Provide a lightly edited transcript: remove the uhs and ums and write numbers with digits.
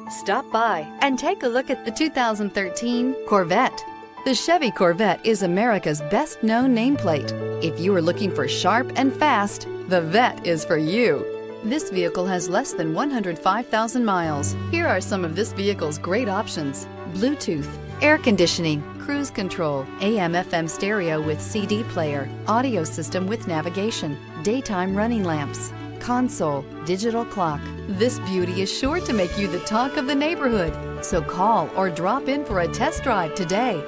Stop by and take a look at the 2013 Corvette. The Chevy Corvette is America's best-known nameplate. If you are looking for sharp and fast, the Vette is for you. This vehicle has less than 105,000 miles. Here are some of this vehicle's great options: Bluetooth, air conditioning, cruise control, AM/FM stereo with CD player, audio system with navigation, daytime running lamps, console, digital clock. This beauty is sure to make you the talk of the neighborhood. So call or drop in for a test drive today.